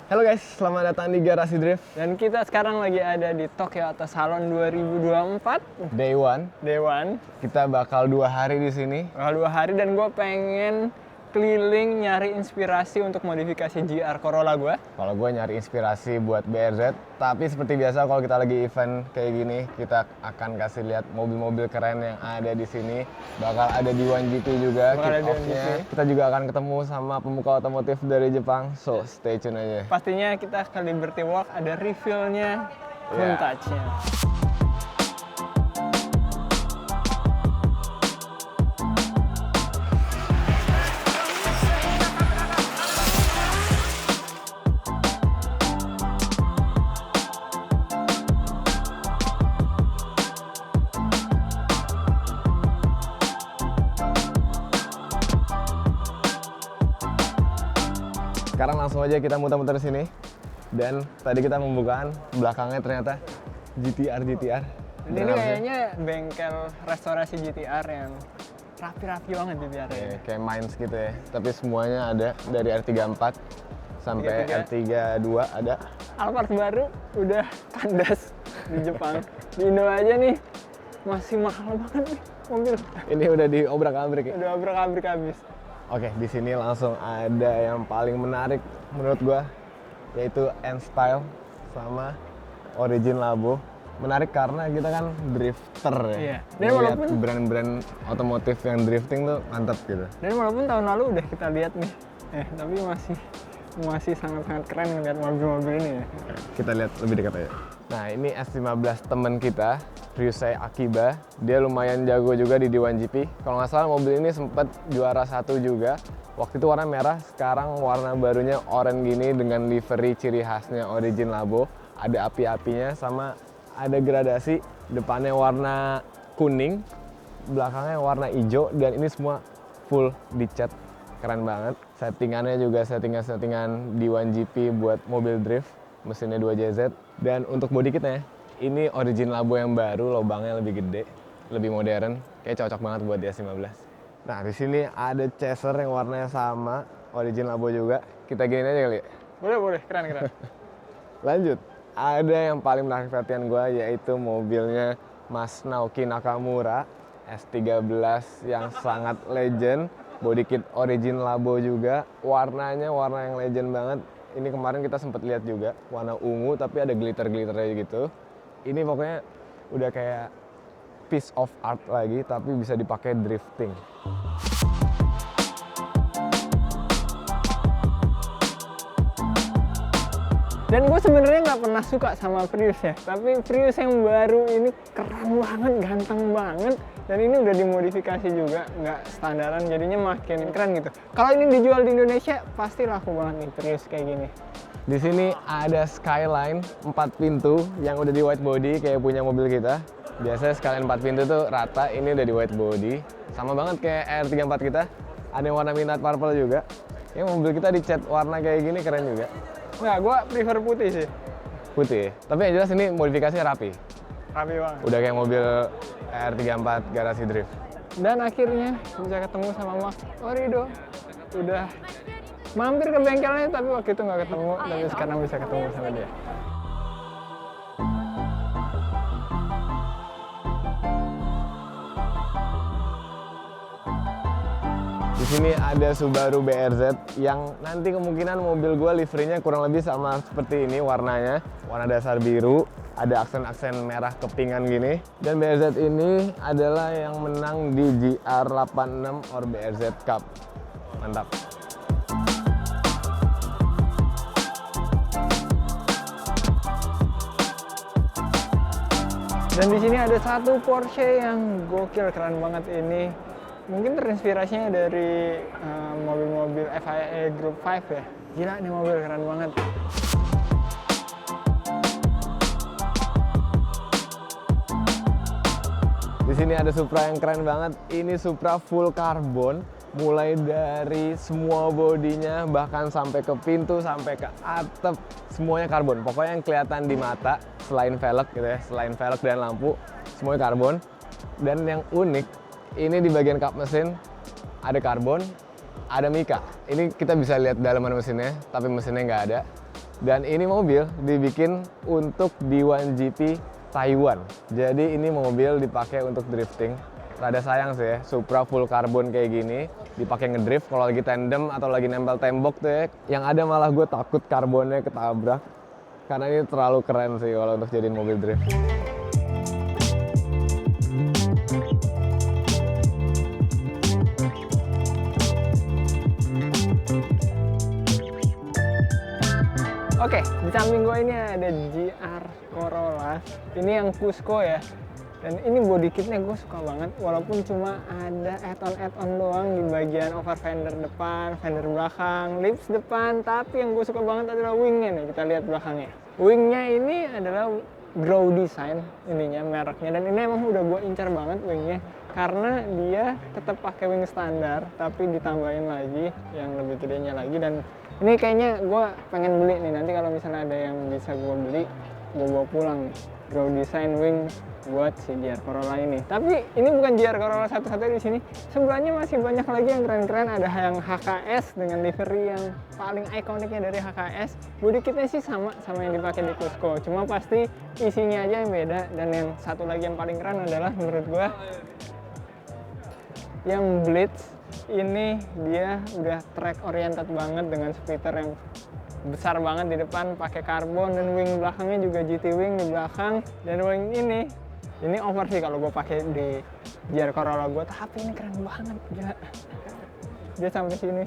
Halo guys, selamat datang di Garasi Drift. Dan kita sekarang lagi ada di Tokyo Auto Salon 2024. Day one. Day one. Kita bakal 2 hari di sini. Bakal 2 hari dan gue pengen keliling nyari inspirasi untuk modifikasi GR Corolla gue. Kalau gue nyari inspirasi buat BRZ, tapi seperti biasa kalau kita lagi event kayak gini, kita akan kasih lihat mobil-mobil keren yang ada di sini. Bakal ada di 1GP juga kick-off-nya. Kita juga akan ketemu sama pemuka otomotif dari Jepang, so stay tune aja. Pastinya kita ke Liberty Walk ada reveal-nya, vintage-nya. Sekarang langsung aja kita muter-muter sini. Dan tadi kita membukaan belakangnya ternyata GTR. Ini kayaknya bengkel restorasi GTR yang rapi-rapi banget dibiarin. Kayak Mainz gitu ya. Tapi semuanya ada dari R34 sampai R32 ada. Alphard baru udah kandas di Jepang. Di Indo aja nih masih mahal banget nih mobil. Ini udah diobrak-abrik ya? Udah obrak-abrik habis. Oke, di sini langsung ada yang paling menarik menurut gua, yaitu N-Style sama Origin Labo. Menarik karena kita kan drifter ya. Iya. Dan Lihat walaupun brand-brand otomotif yang drifting tuh mantap gitu. Dan walaupun tahun lalu udah kita lihat nih, tapi masih sangat-sangat keren ngeliat mobil-mobil ini ya. Kita lihat lebih dekat aja. Nah, ini S15 temen kita, Ryusei Akiba. Dia lumayan jago juga di D1GP. Kalau nggak salah mobil ini sempat juara 1 juga. Waktu itu warna merah, sekarang warna barunya oranye gini dengan livery ciri khasnya Origin Labo. Ada api-apinya sama ada gradasi. Depannya warna kuning, belakangnya warna hijau, dan ini semua full dicat. Keren banget. Settingannya juga settingan D1GP buat mobil drift. Mesinnya 2JZ. Dan untuk body kitnya, ini Origin Labo yang baru, lubangnya lebih gede, lebih modern. Kayak cocok banget buat DS15. Nah, di sini ada chaser yang warnanya sama, Origin Labo juga. Kita giniin aja kali ya? Boleh, keren. Lanjut. Ada yang paling menarik perhatian gue, yaitu mobilnya Mas Naoki Nakamura S13 yang sangat legend. Body kit Origin Labo juga. Warnanya warna yang legend banget. Ini kemarin kita sempat lihat juga, warna ungu tapi ada glitter-glitternya gitu. Ini pokoknya udah kayak piece of art lagi, tapi bisa dipakai drifting. Dan gue sebenarnya nggak pernah suka sama Prius ya, tapi Prius yang baru ini keren banget, ganteng banget. Dan ini udah dimodifikasi juga, nggak standaran, jadinya makin keren gitu. Kalau ini dijual di Indonesia, pasti laku banget nih Prius kayak gini. Di sini ada Skyline 4 pintu yang udah di white body kayak punya mobil kita. Biasanya Skyline 4 pintu tuh rata, ini udah di white body. Sama banget kayak R34 kita. Ada yang warna midnight purple juga. Ya mobil kita dicat warna kayak gini keren juga. Nggak, gue prefer putih sih. Putih, tapi yang jelas ini modifikasinya rapi. Rapi banget. Udah kayak mobil R34 Garasi Drift. Dan akhirnya bisa ketemu sama Mas Orido. Udah mampir ke bengkelnya, tapi waktu itu nggak ketemu. Tapi sekarang bisa ketemu sama dia. Di sini ada Subaru BRZ yang nanti kemungkinan mobil gue liverynya kurang lebih sama seperti ini warnanya. Warna dasar biru, ada aksen-aksen merah kepingan gini. Dan BRZ ini adalah yang menang di GR86 or BRZ Cup. Mantap. Dan di sini ada satu Porsche yang gokil, keren banget ini. Mungkin terinspirasinya dari mobil-mobil FIA Group 5 ya. Gila nih mobil, keren banget. Di sini ada Supra yang keren banget. Ini Supra full karbon, mulai dari semua bodinya bahkan sampai ke pintu, sampai ke atap, semuanya karbon. Pokoknya yang kelihatan di mata selain velg gitu ya, selain velg dan lampu, semuanya karbon. Dan yang unik, ini di bagian kap mesin ada karbon, ada mika. Ini kita bisa lihat dalaman mesinnya, tapi mesinnya nggak ada. Dan ini mobil dibikin untuk D1GP Taiwan. Jadi ini mobil dipakai untuk drifting. Rada sayang sih ya, Supra full karbon kayak gini dipakai ngedrift kalau lagi tandem atau lagi nempel tembok tuh ya. Yang ada malah gue takut karbonnya ketabrak. Karena ini terlalu keren sih kalau untuk jadiin mobil drift. Oke, di samping gue ini ada GR Corolla. Ini yang Cusco ya. Dan ini body kitnya gue suka banget, walaupun cuma ada add-on doang di bagian over fender depan, fender belakang, lips depan. Tapi yang gue suka banget adalah wingnya nih, kita lihat belakangnya. Wingnya ini adalah Grow Design ininya, mereknya. Dan ini emang udah gue incar banget wingnya, karena dia tetap pakai wing standar, tapi ditambahin lagi yang lebih gedenya lagi. Dan ini kayaknya gue pengen beli nih, nanti kalau misalnya ada yang bisa gue beli, gue bawa pulang nih. Grow Design wing buat si GR Corolla ini. Tapi ini bukan GR Corolla satu-satunya di sini. Sebelahnya masih banyak lagi yang keren-keren. Ada yang HKS dengan livery yang paling ikoniknya dari HKS. Body kitnya sih sama yang dipakai di Cusco. Cuma pasti isinya aja yang beda. Dan yang satu lagi yang paling keren adalah menurut gua yang Blitz. Ini dia udah track oriented banget dengan splitter yang besar banget di depan, pakai karbon, dan wing belakangnya juga GT wing di belakang. Dan wing ini over sih kalau gue pakai di GR Corolla gue, tapi ini keren banget, gila. Dia sampai sini.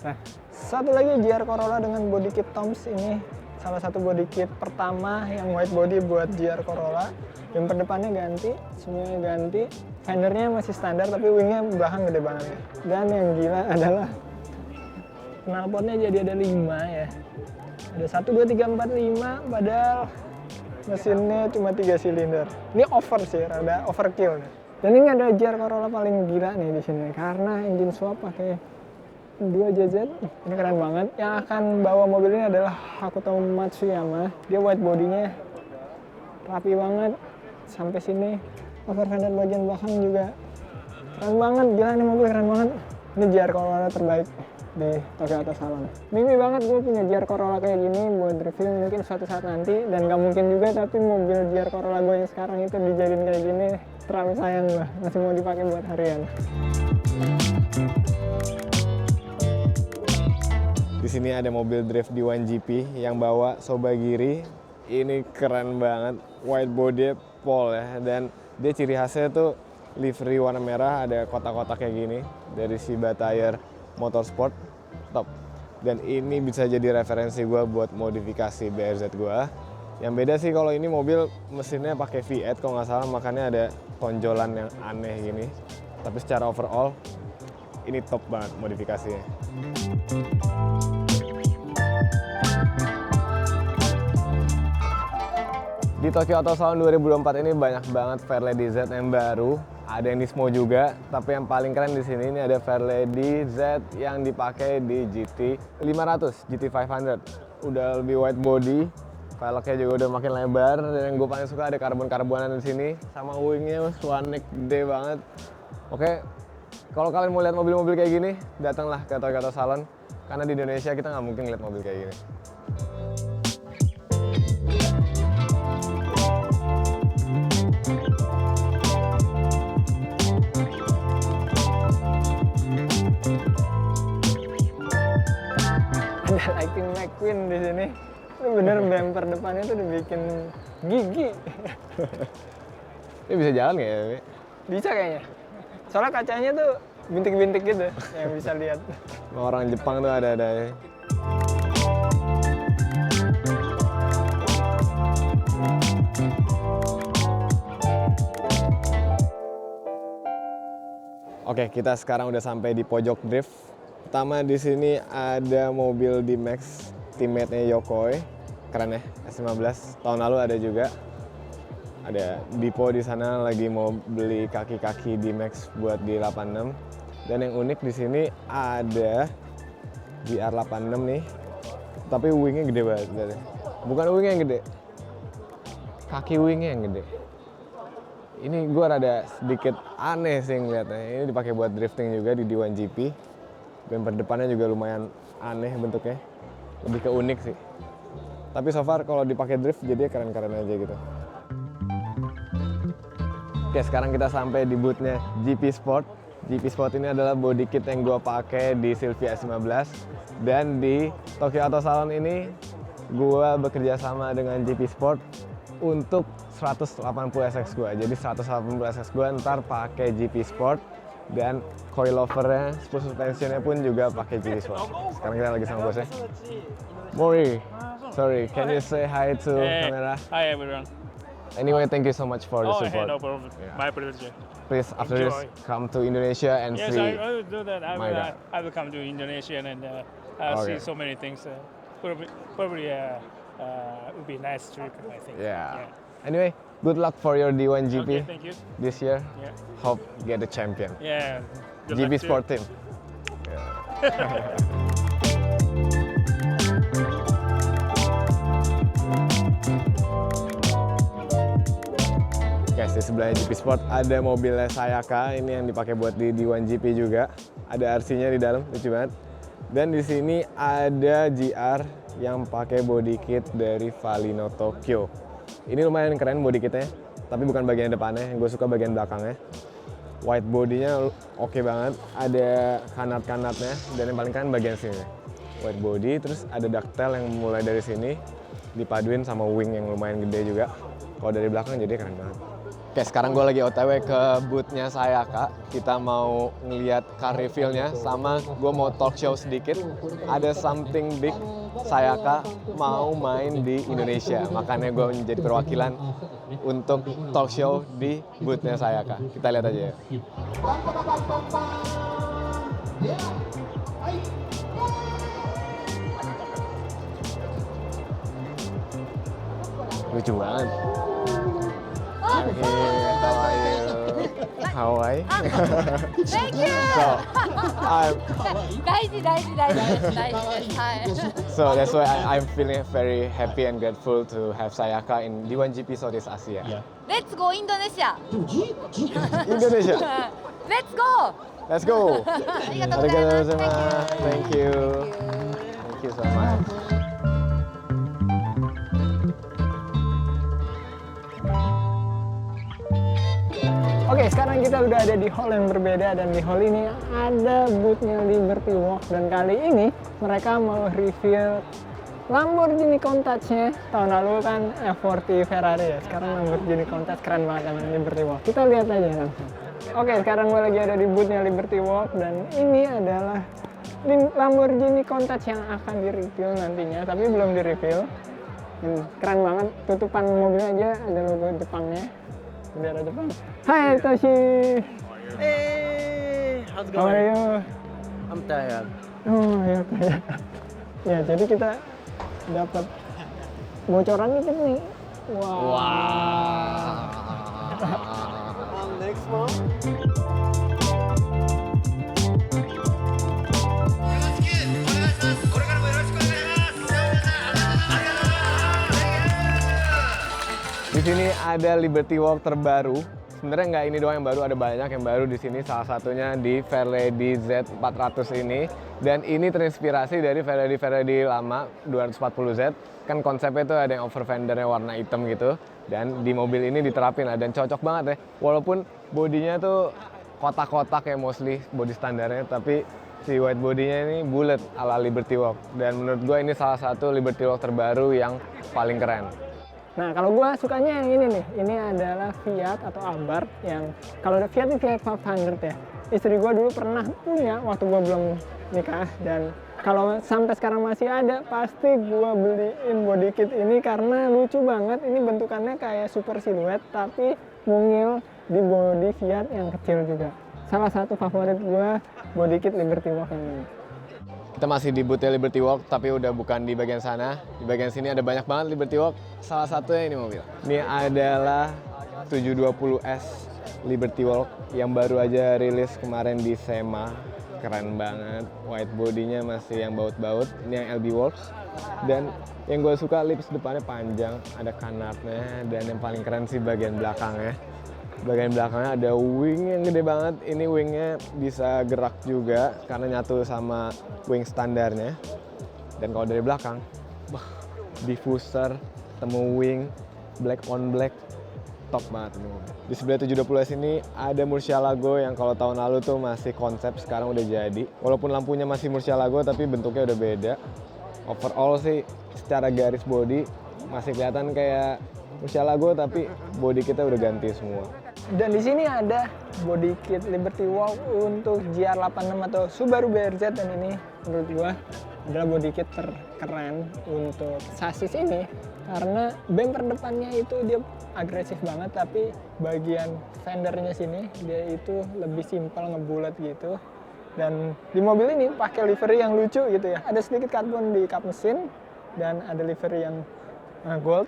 Nah, satu lagi GR Corolla dengan body kit Toms ini salah satu body kit pertama yang white body buat GR Corolla. Bumper depannya ganti, semuanya ganti. Fendernya masih standar tapi wingnya belakang gede banget ya. Dan yang gila adalah knalpotnya jadi ada 5 ya. Ada 1, 2, 3, 4, 5, padahal mesinnya cuma 3 silinder. Ini over sih, rada overkill. Dan ini ada GR Corolla paling gila nih di sini karena engine swap pakai 2 JZ. Ini keren banget. Yang akan bawa mobil ini adalah Hakuto Matsuyama. Dia white bodinya rapi banget sampai sini. Over fender bagian belakang juga keren banget. Gila, ini mobil keren banget. Ini GR Corolla terbaik di Tokyo Auto Salon. Mimpi banget gue punya GR Corolla kayak gini buat review mungkin suatu saat nanti, dan gak mungkin juga tapi mobil GR Corolla gue yang sekarang itu dijadiin kayak gini terlalu sayang gue, masih mau dipakai buat harian. Di sini ada mobil drift D1GP yang bawa Sobagiri. Ini keren banget, white body pole ya, dan dia ciri khasnya tuh livery warna merah, ada kotak-kotak kayak gini dari Shiba Tire Motorsport, top. Dan ini bisa jadi referensi gue buat modifikasi BRZ gue. Yang beda sih kalau ini mobil mesinnya pakai V8 kalau nggak salah, makanya ada tonjolan yang aneh gini. Tapi secara overall ini top banget modifikasinya. Di Tokyo Auto Salon 2024 ini banyak banget Fairlady Z yang baru. Ada yang Nismo juga, tapi yang paling keren di sini ini ada Fairlady Z yang dipakai di GT 500, GT 500. Udah lebih wide body, velgnya juga udah makin lebar, dan yang gue paling suka ada karbon-karbonan di sini, sama wingnya Swanek gede banget. Oke, kalau kalian mau lihat mobil-mobil kayak gini, datanglah ke Tokyo Auto Salon, karena di Indonesia kita nggak mungkin lihat mobil kayak gini. Ada Lightning McQueen di sini. Itu bener bumper depannya tuh dibikin gigi. Ini bisa jalan nggak ya? Bisa kayaknya. Soalnya kacanya tuh bintik-bintik gitu yang bisa lihat. Orang Jepang tuh ada. Oke, kita sekarang udah sampai di pojok drift. Pertama di sini ada mobil D-Max, teammate-nya Yokoi. Keren ya, S15. Tahun lalu ada juga. Ada Dipo di sana lagi mau beli kaki-kaki D-Max buat di 86. Dan yang unik di sini ada GR86 nih. Tapi wingnya gede banget. Bukan wingnya yang gede, kaki wingnya yang gede. Ini gue rada sedikit aneh sih ngeliatnya. Ini dipakai buat drifting juga di D1GP. Bumper depannya juga lumayan aneh bentuknya. lebih ke unik sih. Tapi so far kalau dipakai drift jadi keren-keren aja gitu. Oke, sekarang kita sampai di bootnya GP Sport. GP Sport ini adalah body kit yang gue pakai di Silvia S15, dan di Tokyo Auto Salon ini gue bekerja sama dengan GP Sport untuk 180 SX gue. Jadi 180 SX gue ntar pakai GP Sport, dan coilovernya, spool suspensionnya pun juga pakai GP Sport. Sekarang kita lagi sama bosnya. Mori, sorry, can you say hi to camera? Hi everyone. Anyway, thank you so much for the support. No problem. Yeah. My pleasure. Please, after Enjoy. this, come to Indonesia and Yes, see. I will do that. my God. I will come to Indonesia and I'll Okay. see so many things. Probably would be a nice trip, I think. Yeah. Anyway, good luck for your D1 GP Okay, thank you. this year. Yeah. Hope get the champion. Yeah. Good GP luck too. Sport Team. Guys, di sebelahnya GP Sport ada mobilnya Sayaka, ini yang dipakai buat di D1 GP juga. Ada RC-nya di dalam, lucu banget. Dan di sini ada GR yang pakai body kit dari Valino Tokyo. Ini lumayan keren body kitnya, tapi bukan bagian depannya, yang gue suka bagian belakangnya. White body-nya oke banget, ada kanat-kanatnya, dan yang paling keren bagian sini. White body, terus ada ductile yang mulai dari sini, dipaduin sama wing yang lumayan gede juga. Kalau dari belakang jadi keren banget. Oke, sekarang gue lagi OTW ke booth-nya Sayaka. Kita mau ngeliat car reveal-nya, sama gue mau talk show sedikit. Ada something big, Sayaka mau main di Indonesia. Makanya gue menjadi perwakilan untuk talk show di booth-nya Sayaka. Kita lihat aja ya. Lucu banget. How are you? Thank you. So, I'm, 大事大事大事です大事ですはい so that's why I'm feeling very happy and grateful to have Sayaka in D1 GP Southeast Asia. Let's go インドネシア Indonesia, Let's go let's go. ありがとうございます Arigatou Thank you. Thank you so much. Oke, sekarang kita udah ada di hall yang berbeda, dan di hall ini ada boothnya Liberty Walk, dan kali ini mereka mau reveal Lamborghini Countach-nya. Tahun lalu kan F40 Ferrari ya, sekarang Lamborghini Countach keren banget dengan Liberty Walk. Kita lihat aja langsung. Oke, sekarang gue lagi ada di boothnya Liberty Walk, dan ini adalah Lamborghini Countach yang akan di-reveal nantinya, tapi belum di-reveal. Keren banget, tutupan mobilnya aja ada logo Jepangnya. Bendera Jepang. Hai Toshi. Hey, how's it How are going? you? I'm tired. Oh ya, kayak. Ya, jadi kita dapat bocoran dikit nih. Wow. Next month. Di sini ada Liberty Walk terbaru. Sebenarnya nggak ini doang yang baru, ada banyak yang baru di sini. Salah satunya di Fairlady Z400 ini. Dan ini terinspirasi dari Fairlady lama 240Z. Kan konsepnya itu ada yang over fendernya warna hitam gitu. Dan di mobil ini diterapin lah, dan cocok banget ya. Walaupun bodinya tuh kotak-kotak ya mostly body standarnya, tapi si white bodinya ini bulat ala Liberty Walk. Dan menurut gue ini salah satu Liberty Walk terbaru yang paling keren. Nah, kalau gua sukanya yang ini nih. Ini adalah Fiat atau Abarth yang kalau ada Fiat ini Fiat 500 ya. Istri gua dulu pernah punya waktu gua belum nikah, dan kalau sampai sekarang masih ada, pasti gua beliin body kit ini karena lucu banget. Ini bentukannya kayak super siluet tapi mungil di body Fiat yang kecil juga. Salah satu favorit gua body kit Liberty Walk yang ini. Kita masih di booth Liberty Walk, tapi udah bukan di bagian sana. Di bagian sini ada banyak banget Liberty Walk. Salah satunya ini mobil. Ini adalah 720S Liberty Walk yang baru aja rilis kemarin di SEMA. Keren banget. White bodinya masih yang baut-baut. Ini yang LB Works. Dan yang gue suka lips depannya panjang, ada kanatnya, dan yang paling keren sih bagian belakangnya. Bagian belakangnya ada wing yang gede banget. Ini wingnya bisa gerak juga karena nyatu sama wing standarnya. Dan kalau dari belakang, diffuser, temu wing, black on black, top banget ini mobil. Di sebelah 720S ini ada Murcielago yang kalau tahun lalu tuh masih konsep, sekarang udah jadi. Walaupun lampunya masih Murcielago tapi bentuknya udah beda. Overall sih secara garis body masih kelihatan kayak Murcielago tapi body kita udah ganti semua. Dan di sini ada body kit Liberty Walk untuk GR86 atau Subaru BRZ, dan ini menurut gua adalah body kit terkeren untuk sasis ini karena bumper depannya itu dia agresif banget, tapi bagian fendernya sini dia itu lebih simpel ngebulat gitu. Dan di mobil ini pakai livery yang lucu gitu ya, ada sedikit karbon di kap mesin dan ada livery yang gold.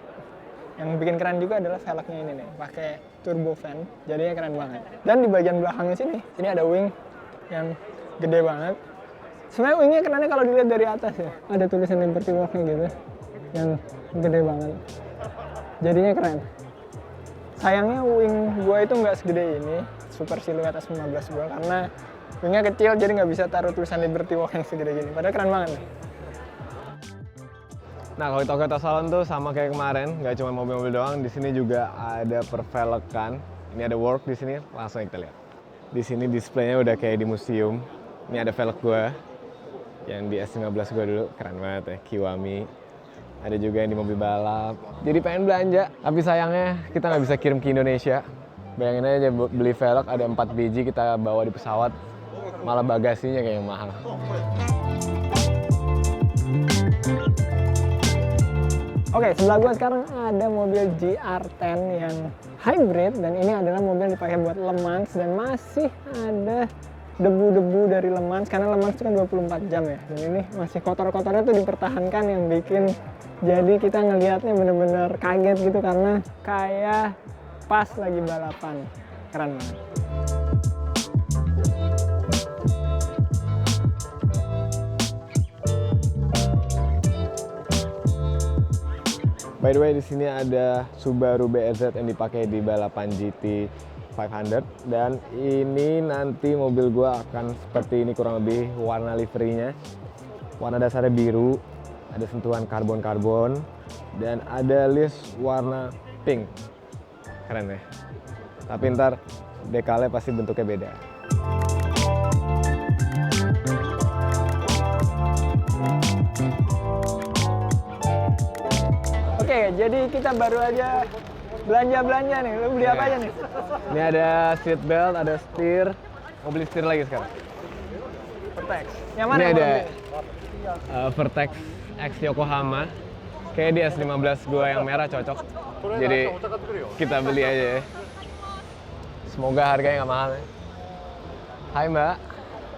Yang bikin keren juga adalah velgnya ini nih, pakai turbo fan, jadinya keren banget. Dan di bagian belakangnya sini ada wing yang gede banget. Sebenarnya wingnya kerennya kalau dilihat dari atas ya, ada tulisan Liberty Walk-nya gitu, yang gede banget. Jadinya keren. Sayangnya wing gua itu nggak segede ini, Super Silhouette S15 gua, karena wingnya kecil jadi nggak bisa taruh tulisan Liberty Walk yang segede gini. Padahal keren banget nih. Nah, kalau di Toyota Salon tuh sama kayak kemarin, nggak cuma mobil-mobil doang, di sini juga ada pervelekan. Ini ada work di sini, langsung kita lihat. Di sini displaynya udah kayak di museum. Ini ada velg gue, yang di S15 gue dulu, keren banget ya, Kiwami. Ada juga yang di mobil balap. Jadi pengen belanja, tapi sayangnya kita nggak bisa kirim ke Indonesia. Bayangin aja beli velg ada 4 biji kita bawa di pesawat, malah bagasinya kayak mahal. Oke, sebelah gue sekarang ada mobil GR10 yang hybrid, dan ini adalah mobil yang dipakai buat Le Mans, dan masih ada debu-debu dari Le Mans karena Le Mans itu kan 24 jam ya, dan ini masih kotor-kotornya tuh dipertahankan, yang bikin jadi kita ngelihatnya bener-bener kaget gitu karena kayak pas lagi balapan. Keren banget. By the way, di sini ada Subaru BRZ yang dipakai di balapan GT 500, dan ini nanti mobil gua akan seperti ini kurang lebih warna liverynya. Warna dasarnya biru, ada sentuhan karbon-karbon, dan ada list warna pink. Keren ya. Tapi ntar dekalnya pasti bentuknya beda. Oke, jadi kita baru aja belanja-belanja nih. Lu beli apa aja nih? Ini ada seat belt, ada setir. Mau beli setir lagi sekarang. Vertex. Yang mana Ini yang ada mau beli? Vertex X Yokohama. Kayak di S15 gua yang merah cocok. Jadi kita beli aja ya. Semoga harganya nggak mahal ya. Hai Mbak.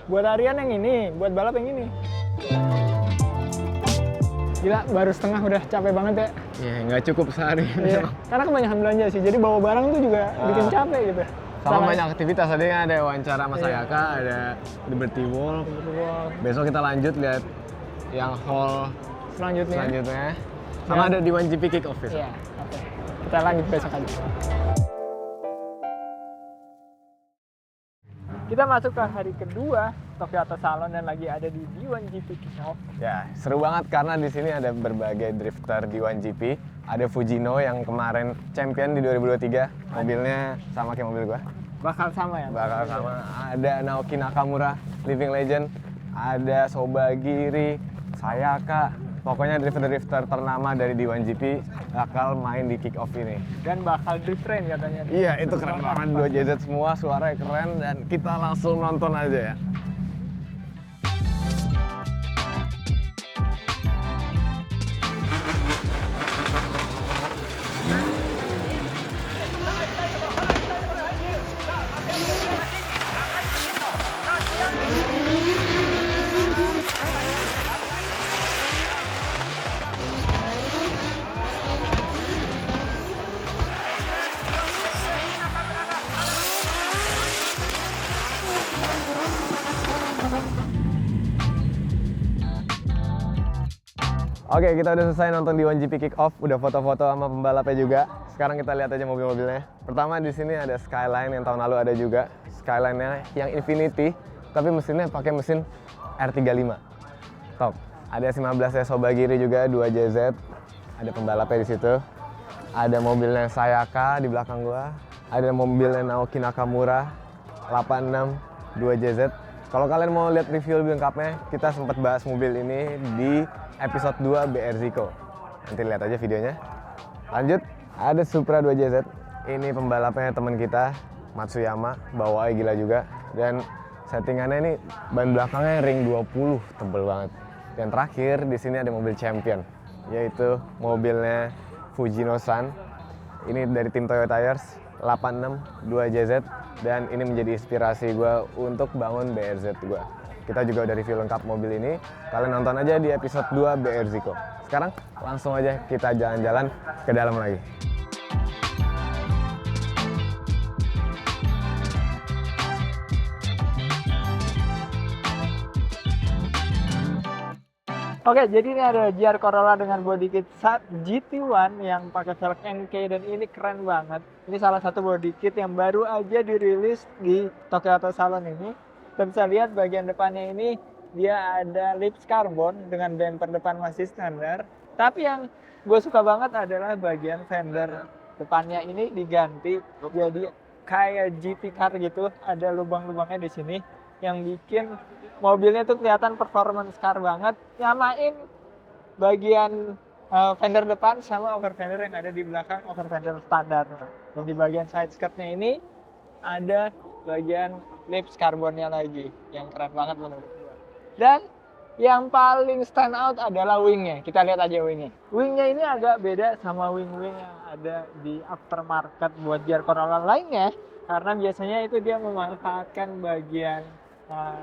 Buat Aryan yang ini, buat balap yang ini. Gila, baru setengah udah capek banget ya. Ya nggak cukup sehari. Iya, karena kebanyakan belanja sih, jadi bawa barang tuh juga bikin capek gitu. Sama banyak aktivitas, tadi kan ada wawancara sama Sayaka, ada Liberty Walk. Besok kita lanjut lihat yang hall selanjutnya. Sama ada di 1GP Kick Off. Iya, oke. Kita lanjut besok aja. Kita masuk ke hari kedua Toyota Salon dan lagi ada di D1GP Kick-Off. Ya, seru banget karena di sini ada berbagai drifter D1GP. Ada Fujino yang kemarin champion di 2023, mobilnya sama kayak mobil gua. Bakal sama ya? Bakal sama. Ada Naoki Nakamura, living legend. Ada Sobagiri, Sayaka. Pokoknya drifter-drifter ternama dari D1GP bakal main di kick-off ini. Dan bakal drift train katanya. Iya, itu keren banget. 2JZ semua, suaranya keren, dan kita langsung nonton aja ya. Oke, kita udah selesai nonton di 1GP Kick-Off, udah foto-foto sama pembalapnya juga. Sekarang kita lihat aja mobil-mobilnya. Pertama di sini ada Skyline yang tahun lalu ada juga. Skyline-nya yang Infinity, tapi mesinnya pakai mesin R35. Top. Ada S15 Sobagiri juga 2JZ. Ada pembalapnya di situ. Ada mobilnya Sayaka di belakang gua. Ada mobilnya Naoki Nakamura 86 2JZ. Kalau kalian mau lihat review lebih lengkapnya, kita sempat bahas mobil ini di episode 2 BR Zico. Nanti lihat aja videonya. Lanjut, ada Supra 2JZ. Ini pembalapnya teman kita, Matsuyama, bawaannya gila juga. Dan settingannya ini ban belakangnya ring 20, tebel banget. Dan terakhir di sini ada mobil champion, yaitu mobilnya Fujino-san. Ini dari tim Toyo Tires 86 2JZ, dan ini menjadi inspirasi gue untuk bangun BRZ gue. Kita juga udah review lengkap mobil ini. Kalian nonton aja di episode 2 BR Zico. Sekarang langsung aja kita jalan-jalan ke dalam lagi. Oke, jadi ini ada GR Corolla dengan body kit GT1 yang pakai velg NK, dan ini keren banget. Ini salah satu body kit yang baru aja dirilis di Tokyo Auto Salon ini. Dan bisa lihat bagian depannya ini dia ada lips carbon dengan bumper depan masih standar. Tapi yang gue suka banget adalah bagian fender depannya ini diganti jadi kayak GT car gitu. Ada lubang-lubangnya di sini yang bikin mobilnya tuh kelihatan performance car banget. Nyamain bagian fender depan sama over fender yang ada di belakang over fender standar. Dan di bagian side skirtnya ini ada bagian lips carbonnya lagi yang keren banget menurut gue. Dan yang paling stand out adalah wingnya. Kita lihat aja wingnya. Wingnya ini agak beda sama wing-wing yang ada di aftermarket buat GR Corolla lainnya, karena biasanya itu dia memanfaatkan bagian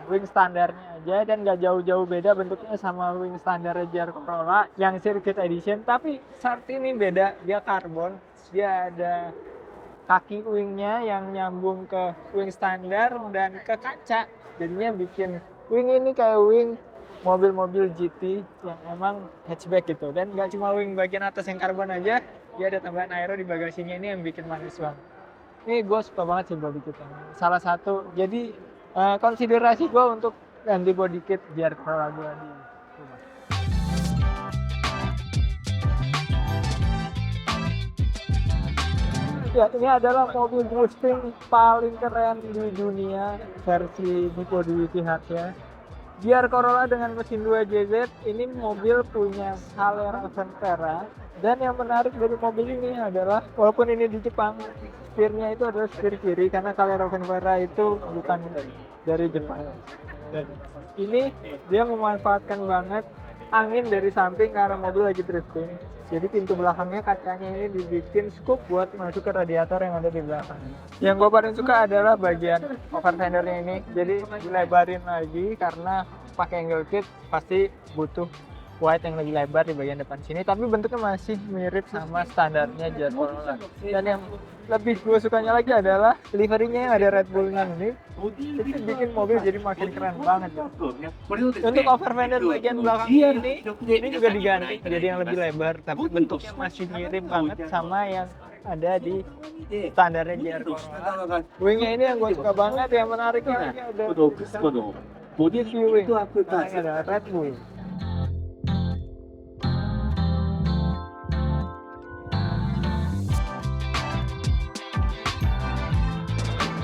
wing standarnya aja, dan nggak jauh-jauh beda bentuknya sama wing standar GR Corolla yang circuit edition. Tapi saat ini beda, dia karbon, dia ada kaki wingnya yang nyambung ke wing standar dan ke kaca, jadinya bikin wing ini kayak wing mobil-mobil GT yang emang hatchback gitu. Dan nggak cuma wing bagian atas yang karbon aja, dia ada tambahan aero di bagasinya ini yang bikin manis banget. Ini gue suka banget sih body kit ini. Salah satu, jadi konsiderasi gue untuk ganti body kit GR Corolla gue di rumah. Ya, ini adalah mobil drifting paling keren di dunia versi Nippon DWT-nya. GR Corolla dengan mesin 2JZ, ini mobil punya Scalera Ventera. Dan yang menarik dari mobil ini adalah, walaupun ini di Jepang, setirnya itu adalah setir kiri karena Scalera Ventera itu bukan dari Jepang. Dan ini dia memanfaatkan banget angin dari samping karena mobil lagi drifting. Jadi pintu belakangnya kacanya ini dibikin scoop buat masuk ke radiator yang ada di belakang. Yang gue paling suka adalah bagian over fendernya ini. Jadi dilebarin lagi karena pakai angle kit pasti butuh white yang lebih lebar di bagian depan sini, tapi bentuknya masih mirip sama standarnya GR Corolla. Dan yang lebih gue sukanya lagi adalah liverynya yang ada Red Bull-nya ini. Itu bikin mobil jadi makin keren banget ya. Untuk over fender bagian belakang ini juga diganti jadi yang lebih lebar, tapi bentuknya masih mirip banget sama yang ada di standarnya GR Corolla. Wingnya ini yang gue suka banget, yang menariknya ada body wing, ada Red Bull.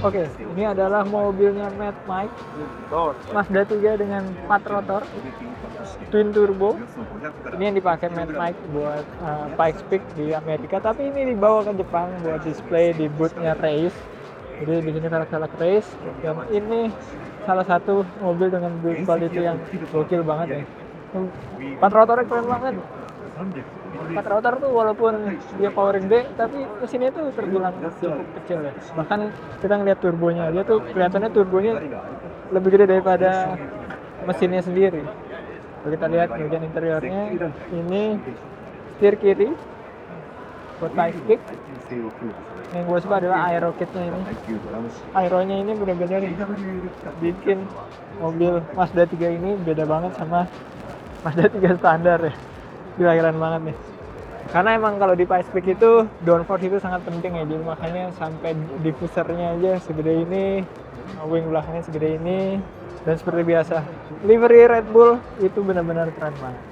Oke, ini adalah mobilnya Mad Mike, Mazda 3 dengan 4 rotor, twin turbo. Ini yang dipakai Mad Mike buat Pikes Peak di Amerika, tapi ini dibawa ke Jepang buat display di booth-nya Race. Jadi di sini velg Race. Yang ini salah satu mobil dengan build quality yang gokil banget ya. 4 rotornya keren banget. 4 rotor tuh walaupun dia power gede, tapi mesinnya tuh terbilang cukup kecil ya. Bahkan kita ngeliat turbonya, dia tuh kelihatannya turbonya lebih gede daripada mesinnya sendiri. Kalau kita lihat bagian interiornya, ini setir kiri buat Pikes Peak. Yang gue suka adalah aero kitnya ini. Aeronya ini benar-benar bikin mobil Mazda 3 ini beda banget sama Mazda 3 standar ya. Gila, keren banget nih. Karena emang kalau di Pikes Peak itu downforce itu sangat penting ya, jadi makanya sampai diffusernya aja segede ini, wing belakangnya segede ini, Dan seperti biasa, livery Red Bull itu benar-benar keren banget.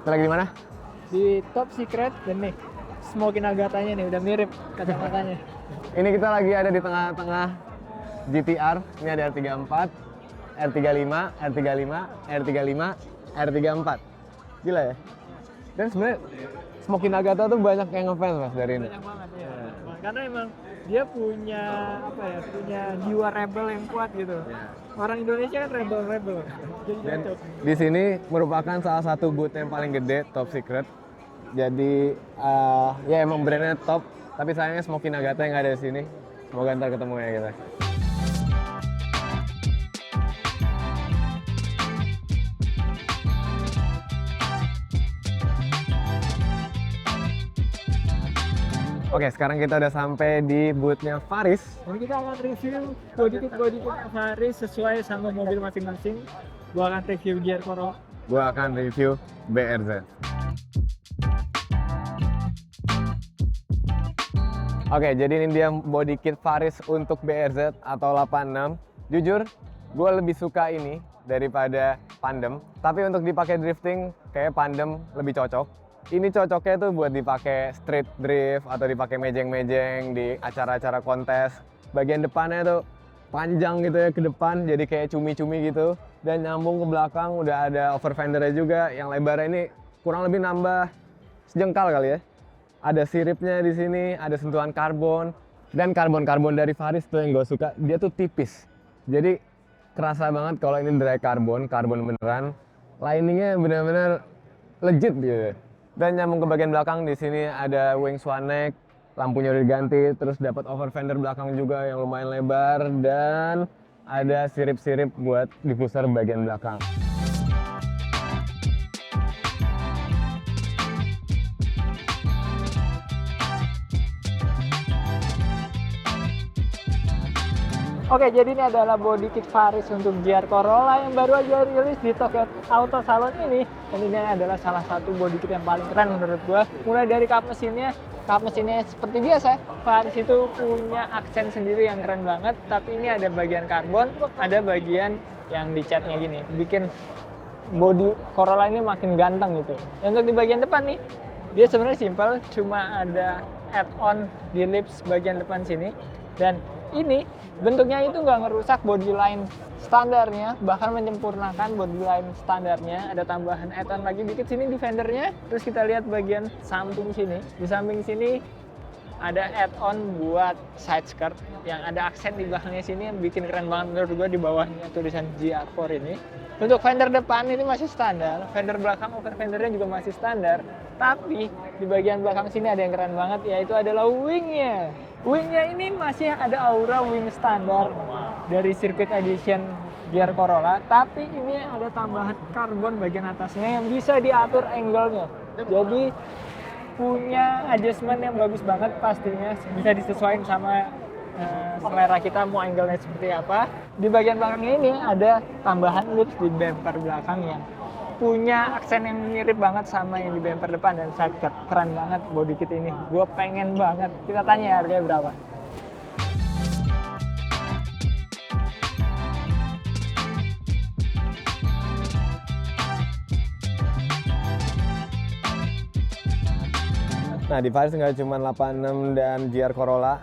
Kita lagi di mana? Di Top Secret dan nih, Smoky Nagatanya nih udah mirip kacamatanya. Ini kita lagi ada di tengah-tengah GTR. Ini ada R34, R35, R35, R35, R34. Gila ya? Dan sebenarnya Smoky Nagata tuh banyak yang ngefans mas dari ini. Banyak banget ya. Karena emang dia punya apa ya? Punya jiwa rebel yang kuat gitu. Orang Indonesia kan rebel. Jadi Dan cocok. di sini merupakan salah satu booth yang paling gede, Top Secret. Jadi ya emang brandnya top, tapi sayangnya Smoky Nagata yang ada di sini. Semoga ntar ketemu ya kita. Oke, sekarang kita udah sampai di boothnya Faris. Jadi kita akan review body kit Faris sesuai sama mobil masing-masing. Gua akan review gear Corolla. Gua akan review BRZ. Oke, jadi ini dia body kit Faris untuk BRZ atau 86. Jujur, gue lebih suka ini daripada Pandem. Tapi untuk dipakai drifting, kayak Pandem lebih cocok. Ini cocoknya tuh buat dipakai street drift atau dipakai mejeng-mejeng di acara-acara kontes. Bagian depannya tuh panjang gitu ya ke depan, jadi kayak cumi-cumi gitu. Dan nyambung ke belakang udah ada over fendernya juga. Yang lebarnya ini kurang lebih nambah sejengkal kali ya. Ada siripnya di sini, ada sentuhan karbon. Dan karbon dari Faris tuh yang gue suka, dia tuh tipis. Jadi kerasa banget kalau ini dry karbon beneran. Liningnya bener-bener legit gitu. Dan nyambung ke bagian belakang, di sini ada wing swan neck, lampunya udah diganti, terus dapat over fender belakang juga yang lumayan lebar, dan ada sirip-sirip buat diffuser bagian belakang. Oke, jadi ini adalah body kit Faris untuk GR Corolla yang baru aja rilis di Tokyo Auto Salon ini. Dan ini adalah salah satu body kit yang paling keren menurut gua. Mulai dari kap mesinnya seperti biasa. Faris itu punya aksen sendiri yang keren banget, tapi ini ada bagian karbon, ada bagian yang dicatnya gini, bikin body Corolla ini makin ganteng gitu. Dan untuk di bagian depan nih, dia sebenarnya simpel, cuma ada add-on di lips bagian depan sini. Dan ini bentuknya itu nggak ngerusak bodyline standarnya, bahkan menyempurnakan bodyline standarnya. Ada tambahan add-on lagi dikit sini di fendernya. Terus kita lihat bagian samping sini. Di samping sini ada add-on buat side skirt yang ada aksen di belakangnya sini yang bikin keren banget menurut gua, di bawahnya tulisan GR4 ini. Untuk fender depan ini masih standar, fender belakang over fendernya juga masih standar. Tapi di bagian belakang sini ada yang keren banget, yaitu adalah wingnya. Wingnya ini masih ada aura wing standar dari Circuit Edition GR Corolla, tapi ini ada tambahan karbon bagian atasnya yang bisa diatur angle-nya. Jadi punya adjustment yang bagus banget pastinya, bisa disesuaikan sama selera kita mau angle-nya seperti apa. Di bagian belakangnya ini ada tambahan lips di bumper belakang yang punya aksen yang mirip banget sama yang di bumper depan dan side cut. Keren banget body kit ini. Gue pengen banget. Kita tanya ya harganya berapa. Nah, di Faris nggak cuma 86 dan GR Corolla.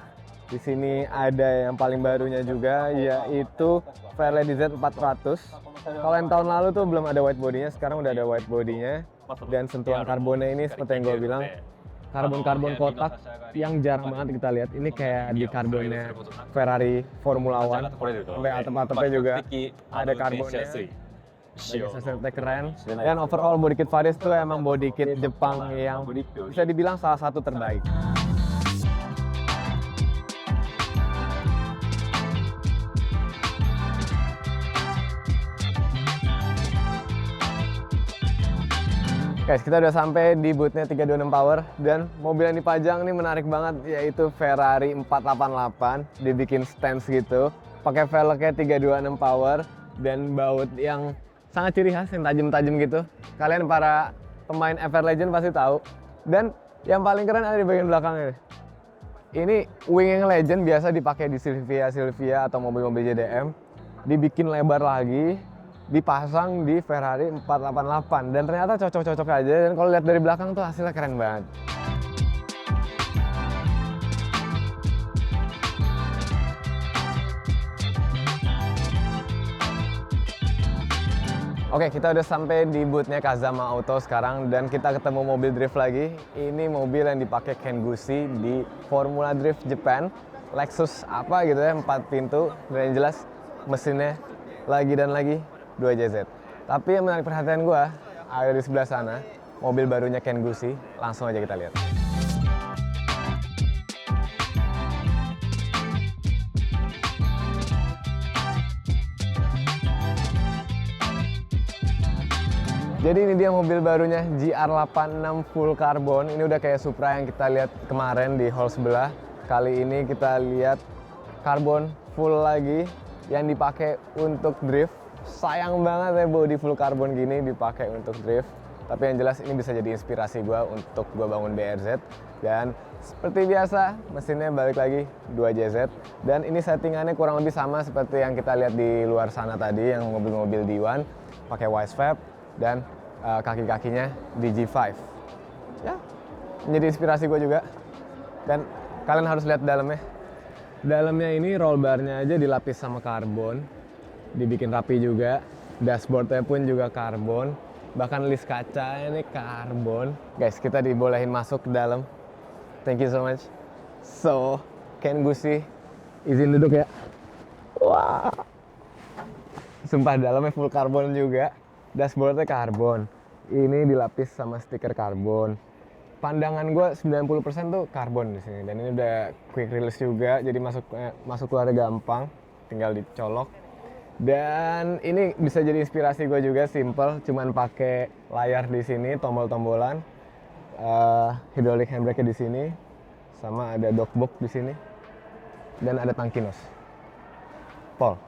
Di sini ada yang paling barunya juga, yaitu Fairlady Z400. Kalau yang tahun lalu tuh belum ada white body-nya, sekarang udah ada white body-nya. Dan sentuhan karbonnya ini seperti yang gue bilang, karbon-karbon kotak yang jarang banget kita lihat. Ini kayak di karbonnya Ferrari Formula One. Sampai atap-atapnya juga ada karbonnya. Sesuatu keren. Dan overall body kit Faris tuh emang body kit Jepang yang bisa dibilang salah satu terbaik. Guys, kita udah sampai di boothnya 326 Power dan mobil yang dipajang ini menarik banget, yaitu Ferrari 488. Dibikin stance gitu, pakai velgnya 326 Power dan baut yang sangat ciri khas yang tajam-tajam gitu. Kalian para pemain Everlegend pasti tahu. Dan yang paling keren ada di bagian belakangnya. Ini wing yang legend biasa dipakai di Silvia atau mobil-mobil JDM. Dibikin lebar lagi, dipasang di Ferrari 488 dan ternyata cocok-cocok aja. Dan kalau lihat dari belakang tuh hasilnya keren banget. Oke, kita udah sampai di boothnya Kazama Auto sekarang dan kita ketemu mobil drift lagi. Ini mobil yang dipakai Ken Gusi di Formula Drift Japan. Lexus apa gitu ya, 4 pintu. Dan yang jelas mesinnya lagi dan lagi 2JZ. Tapi yang menarik perhatian gua ada di sebelah sana, mobil barunya Ken Gusi. Langsung aja kita lihat. Jadi ini dia mobil barunya GR86 full carbon. Ini udah kayak Supra yang kita lihat kemarin di hall sebelah. Kali ini kita lihat carbon full lagi yang dipakai untuk drift. Sayang banget ya body full carbon gini dipakai untuk drift. Tapi yang jelas ini bisa jadi inspirasi gue untuk gue bangun BRZ. Dan seperti biasa mesinnya balik lagi 2JZ. Dan ini settingannya kurang lebih sama seperti yang kita lihat di luar sana tadi, yang mobil-mobil D1 pakai Wisefab dan kaki-kakinya di G5. Ya, menjadi inspirasi gue juga. Dan kalian harus lihat dalamnya. Dalamnya ini roll barnya aja dilapis sama karbon, dibikin rapi juga. Dashboardnya pun juga karbon, bahkan list kaca ini karbon. Guys, kita dibolehin masuk ke dalam. Thank you so much. So, Ken Gusi, izin duduk ya. Wah, sumpah dalamnya full karbon juga. Dashboardnya karbon, ini dilapis sama stiker karbon. Pandangan gue 90% tuh karbon di sini. Dan ini udah quick release juga, jadi masuk keluarnya gampang, tinggal dicolok. Dan ini bisa jadi inspirasi gue juga, simple, cuman pakai layar di sini, tombol-tombolan, hydraulic handbrake di sini, sama ada dog box di sini, dan ada tangki nos. Paul.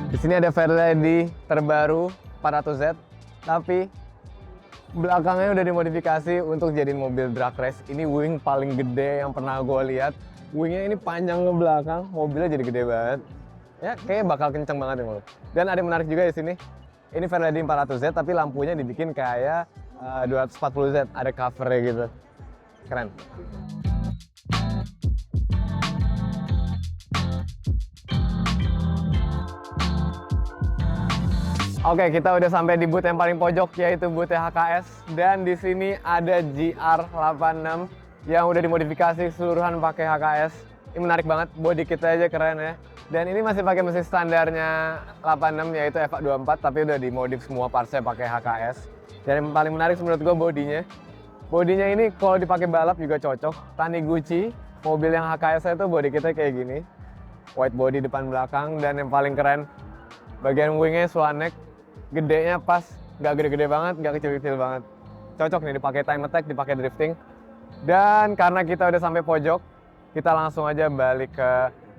Di sini ada Fairlady terbaru 400Z, tapi belakangnya udah dimodifikasi untuk jadiin mobil drag race. Ini wing paling gede yang pernah gue lihat. Wingnya ini panjang ke belakang, mobilnya jadi gede banget. Ya, kayaknya bakal kenceng banget ya mulut. Dan ada yang menarik juga di sini. Ini Fairlady 400Z, tapi lampunya dibikin kayak 240Z, ada covernya gitu. Keren. Oke, kita udah sampai di booth yang paling pojok, yaitu booth HKS. Dan di sini ada GR86 yang udah dimodifikasi keseluruhan pakai HKS. Ini menarik banget, body kitnya aja keren ya. Dan ini masih pakai mesin standarnya 86, yaitu FA24, tapi udah dimodif semua partsnya pakai HKS. Dan yang paling menarik menurut gue bodinya. Bodinya ini kalau dipakai balap juga cocok. Taniguchi, mobil yang HKS itu body kitnya kayak gini. White body depan belakang, dan yang paling keren bagian wingnya swan neck. Gedenya pas, nggak gede-gede banget, nggak kecil-kecil banget. Cocok nih dipakai time attack, dipakai drifting. Dan karena kita udah sampai pojok, kita langsung aja balik ke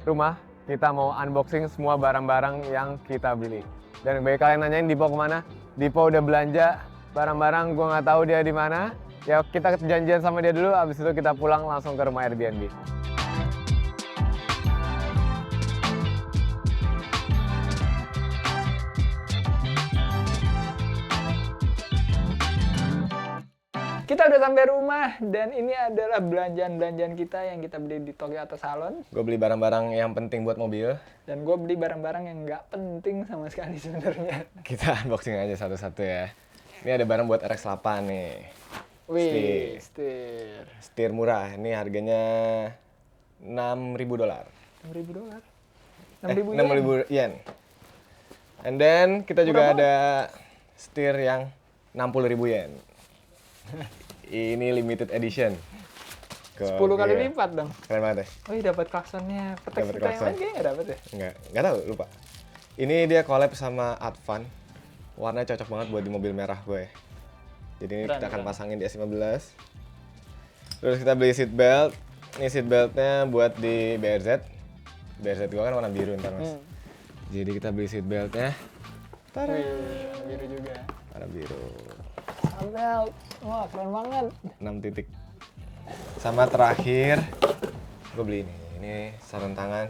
rumah. Kita mau unboxing semua barang-barang yang kita beli. Dan bagi kalian nanyain Dipo kemana? Dipo udah belanja barang-barang, gue nggak tahu dia di mana. Ya kita janjian sama dia dulu, abis itu kita pulang langsung ke rumah Airbnb. Kita udah sampai rumah dan ini adalah belanjaan-belanjaan kita yang kita beli di Tokyo Auto Salon. Gue beli barang-barang yang penting buat mobil. Dan gue beli barang-barang yang nggak penting sama sekali sebenarnya. Kita unboxing aja satu-satu ya. Ini ada barang buat RX-8 nih. Wih, Setir murah. Ini harganya $6.000. $6.000? $6.000 yen. And then kita juga ada setir yang 60.000 yen. Ini limited edition. 10 kali lipat dong. Keren banget ya. Oh iya, dapat klaksonnya. Petek kita yang lain kayaknya nggak dapat ya? Nggak tahu, lupa. Ini dia collab sama Advan. Warnanya cocok banget buat di mobil merah gue. Jadi ini kita akan pasangin di S15. Terus kita beli seat belt. Ini seat beltnya buat di BRZ. BRZ gua kan warna biru ntar mas. Jadi kita beli seat beltnya. Wih, biru juga. Warna biru. Belt, wah keren banget. 6 titik. Sama terakhir, gue beli ini. Ini sarung tangan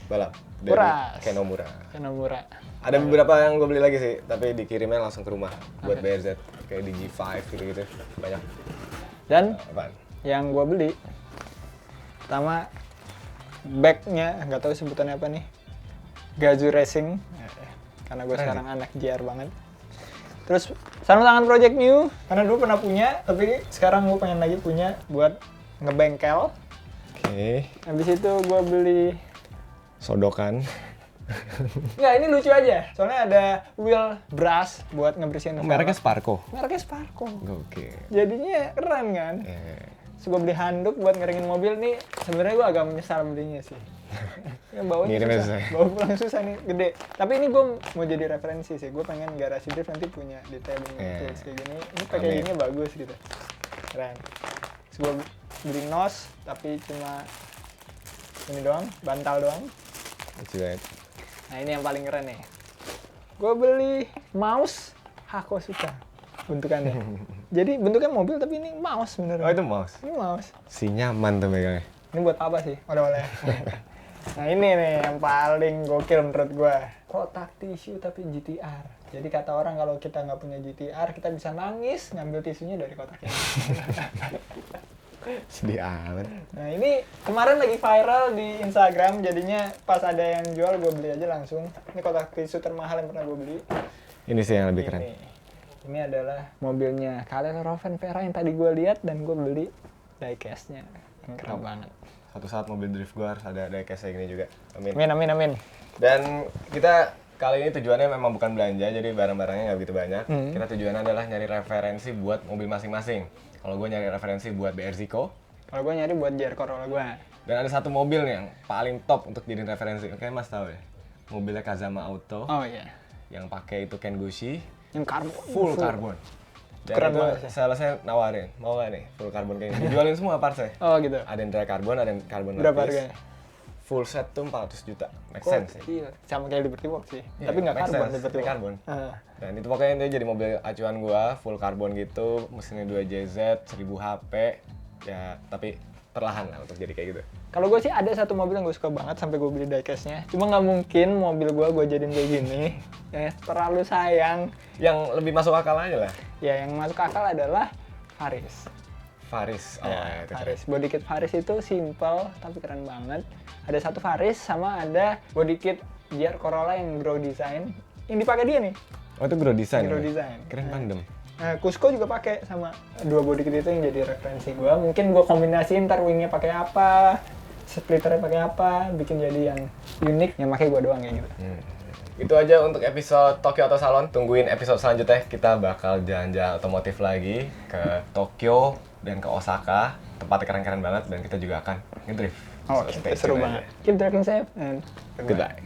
balap dari Uras. Kenomura. Kenamura. Ada beberapa yang gue beli lagi sih, tapi dikirimnya langsung ke rumah buat BRZ. Kayak di G5 gitu-gitu, banyak. Dan Apaan? yang gue beli, pertama bagnya nggak tahu sebutannya apa nih, Gazoo Racing, karena gue Keren sekarang anak JR banget. Terus sarung tangan Project New, karena dulu pernah punya, tapi sekarang gue pengen lagi punya buat ngebengkel. Oke, Habis itu gue beli, sodokan. nggak ini lucu aja, soalnya ada wheel brush buat ngebersihin Mereknya Sparko. Mereknya Sparko. Oke. Jadinya keren kan? Terus gue beli handuk buat ngeringin mobil nih, sebenarnya gue agak menyesal belinya sih. Yang bawanya Ngirimnya susah, susah. bawa pulang susah nih, gede. Tapi ini gue mau jadi referensi sih, gue pengen garasi drift nanti punya detailing tools kayak gini. Ini packagingnya bagus gitu, keren. Terus gue beli nos, tapi cuma ini doang, bantal doang. Lucu banget. Nah ini yang paling keren nih. Gue beli mouse Hako suka bentukannya. Jadi bentuknya mobil tapi ini mouse beneran. Oh itu mouse. Ini mouse. Si nyaman tuh megangnya. Ini buat apa sih? Oleh-oleh. Nah ini nih yang paling gokil menurut gue. Kotak tisu tapi GTR. Jadi kata orang kalau kita nggak punya GTR, kita bisa nangis ngambil tisunya dari kotak ini. Sedih amat. Nah ini kemarin lagi viral di Instagram, jadinya pas ada yang jual gue beli aja langsung. Ini kotak tisu termahal yang pernah gue beli. Ini sih yang lebih keren. Ini adalah mobilnya Kalle Rovanpera yang tadi gue lihat dan gue beli diecast-nya. Yang keren banget. Satu saat mobil drift gua harus ada diecast kayak gini juga. Amin. Amin, amin, amin. Dan kita kali ini tujuannya memang bukan belanja, jadi barang-barangnya nggak begitu banyak. Kita tujuannya adalah nyari referensi buat mobil masing-masing. Kalau gue nyari referensi buat BR Zico. Kalau gue nyari buat JR Corolla gue. Dan ada satu mobil nih yang paling top untuk jadiin referensi. Oke, Mas tahu ya? Mobilnya Kazama Auto Oh iya. yang pakai itu Kengushi Yang karbon. full karbon. Dan Keren itu banget sih. salesnya nawarin, mau nggak nih full karbon kayak gini? Dijualin semua partsnya. Oh gitu. Ada yang dry carbon, ada yang karbon Berapa lapis. harganya? Full set tuh 400 juta. Make sense sih. Iya. Sama kayak Liberty Walk sih. Iya, Tapi nggak make karbon sense. Liberty Ini Walk. karbon. Dan itu pokoknya dia jadi mobil acuan gua, full karbon gitu, mesinnya 2JZ, 1000 HP. Ya, tapi perlahan lah untuk jadi kayak gitu. Kalau gue sih ada satu mobil yang gue suka banget sampai gue beli diecast-nya. Cuma nggak mungkin mobil gue jadiin kayak gini. Ya, terlalu sayang. Yang lebih masuk akal aja lah. Ya, yang masuk akal adalah Faris. Faris. Oh, ya, itu keren. Faris. Body kit Faris itu simple tapi keren banget. Ada satu Faris sama ada body kit JR Corolla yang grow design. Yang dipakai dia nih, Oh, itu grow design. grow ya? design. Keren pandem. Nah, Cusco juga pakai sama dua body kit itu yang jadi referensi gua. Mungkin gua kombinasiin ntar wingnya pakai apa, splitternya pakai apa, bikin jadi yang unik. Yang pakai gua doang kayak gitu. Itu aja untuk episode Tokyo Auto Salon. Tungguin episode selanjutnya. Kita bakal jalan-jalan otomotif lagi ke Tokyo dan ke Osaka. Tempatnya keren-keren banget dan kita juga akan ngedrift. Oh, So, stay seru tune banget. aja. Keep driving safe and Goodbye.